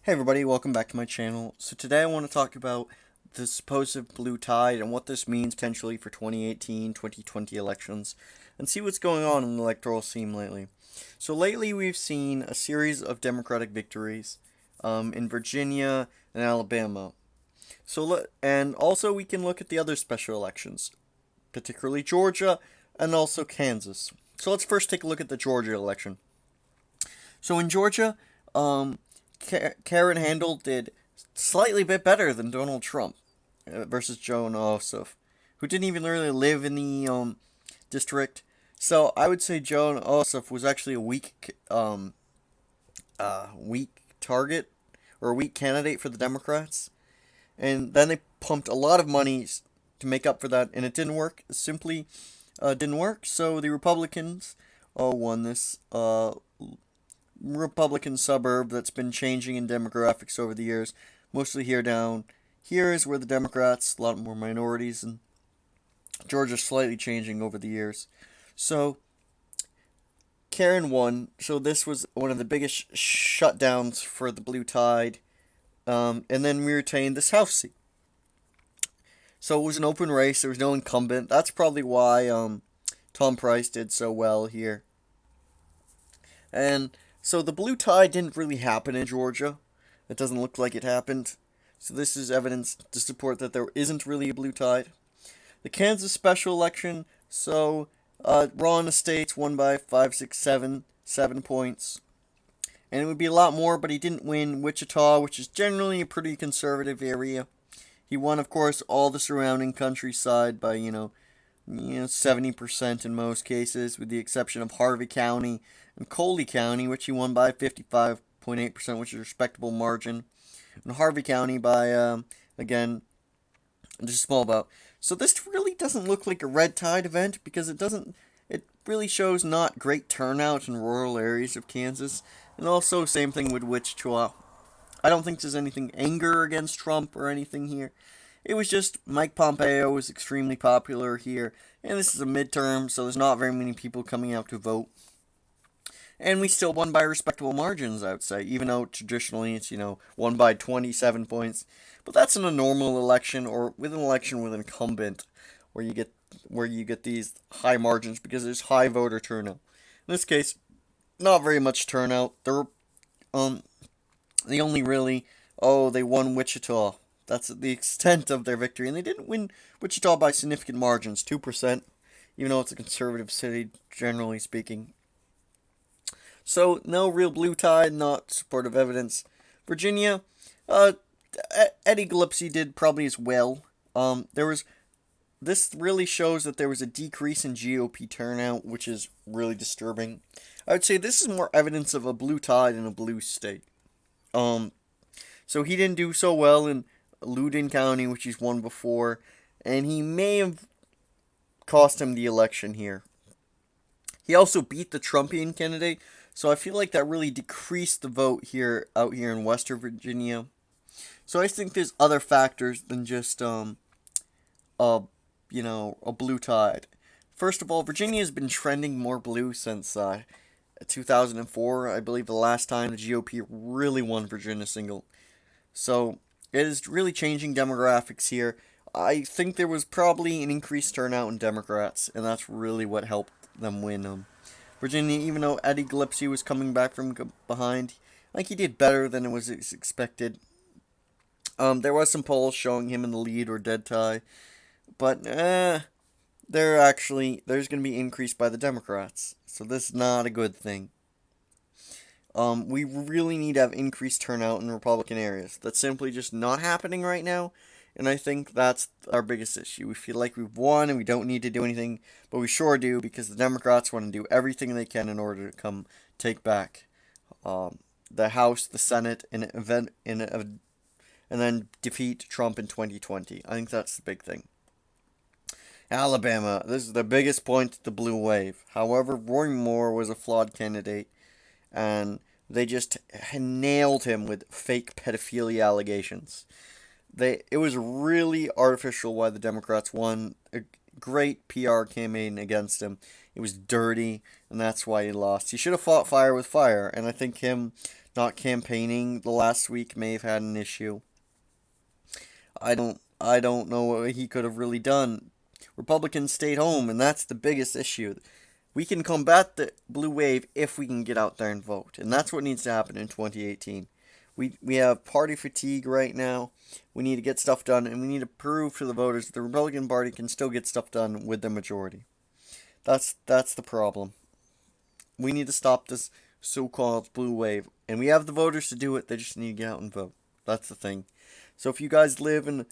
Hey everybody, welcome back to my channel. So today I want to talk about the supposed blue tide and what this means potentially for 2018-2020 elections and see what's going on in the electoral scene lately. So lately we've seen a series of Democratic victories in Virginia and Alabama. And also we can look at the other special elections, particularly Georgia and also Kansas. So let's first take a look at the Georgia election. So in Georgia, Karen Handel did slightly bit better than Donald Trump versus Joan Ossoff, who didn't even really live in the district. So I would say Joan Ossoff was actually a weak target or a weak candidate for the Democrats, and then they pumped a lot of money to make up for that, and it didn't work. It simply didn't work. So the Republicans won this Republican suburb that's been changing in demographics over the years. Mostly here down here is where the Democrats, a lot more minorities, and Georgia's slightly changing over the years. So Karen won. So this was one of the biggest shutdowns for the Blue Tide. And then we retained this House seat. So it was an open race. There was no incumbent. That's probably why Tom Price did so well here. And so the blue tide didn't really happen in Georgia. It doesn't look like it happened. So this is evidence to support that there isn't really a blue tide. The Kansas special election, so Ron Estates won by 7 points. And it would be a lot more, but he didn't win Wichita, which is generally a pretty conservative area. He won, of course, all the surrounding countryside by, 70% in most cases, with the exception of Harvey County and Coley County, which he won by 55.8%, which is a respectable margin. And Harvey County by, again, just a small vote. So this really doesn't look like a red tide event because it really shows not great turnout in rural areas of Kansas. And also, same thing with Wichita. I don't think there's anything anger against Trump or anything here. It was just Mike Pompeo was extremely popular here, and this is a midterm, so there's not very many people coming out to vote. And we still won by respectable margins, I would say, even though traditionally it's, won by 27 points. But that's in a normal election or with an election with an incumbent where you get these high margins because there's high voter turnout. In this case, not very much turnout. They only really they won Wichita. That's the extent of their victory, and they didn't win Wichita by significant margins, 2%, even though it's a conservative city, generally speaking. So, no real blue tide, not supportive evidence. Virginia, Eddie Gillespie did probably as well. This really shows that there was a decrease in GOP turnout, which is really disturbing. I would say this is more evidence of a blue tide in a blue state. So he didn't do so well in Loudoun County, which he's won before, and he may have cost him the election here. He also beat the Trumpian candidate, so I feel like that really decreased the vote out here in Western Virginia. So I think there's other factors than just a blue tide. First of all, Virginia has been trending more blue since 2004. I believe the last time the GOP really won Virginia single. So it is really changing demographics here. I think there was probably an increased turnout in Democrats, and that's really what helped them win Virginia, even though Eddie Gillespie was coming back from behind. I think he did better than it was expected. There was some polls showing him in the lead or dead tie, but there's going to be increased by the Democrats, so this is not a good thing. We really need to have increased turnout in Republican areas. That's simply just not happening right now, and I think that's our biggest issue. We feel like we've won and we don't need to do anything, but we sure do because the Democrats want to do everything they can in order to come take back the House, the Senate, and then defeat Trump in 2020. I think that's the big thing. Alabama, this is the biggest point to the blue wave. However, Roy Moore was a flawed candidate, and they just nailed him with fake pedophilia allegations. It was really artificial why the Democrats won. A great PR campaign against him. It was dirty, and that's why he lost. He should have fought fire with fire, and I think him not campaigning the last week may have had an issue. I don't know what he could have really done. Republicans stayed home, and that's the biggest issue. We can combat the blue wave if we can get out there and vote, and that's what needs to happen in 2018. We have party fatigue right now. We need to get stuff done, and we need to prove to the voters that the Republican Party can still get stuff done with the majority. That's the problem. We need to stop this so-called blue wave, and we have the voters to do it. They just need to get out and vote. That's the thing. So if you guys live in,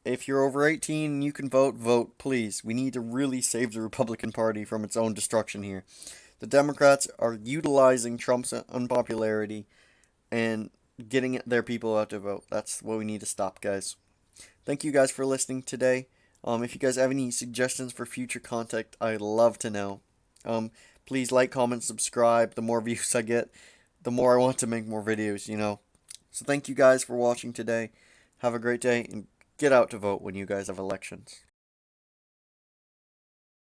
if you're over 18 and you can vote, vote, please. We need to really save the Republican Party from its own destruction here. The Democrats are utilizing Trump's unpopularity and getting their people out to vote. That's what we need to stop, guys. Thank you guys for listening today. If you guys have any suggestions for future content, I'd love to know. Please like, comment, subscribe. The more views I get, the more I want to make more videos. So thank you guys for watching today. Have a great day, and get out to vote when you guys have elections.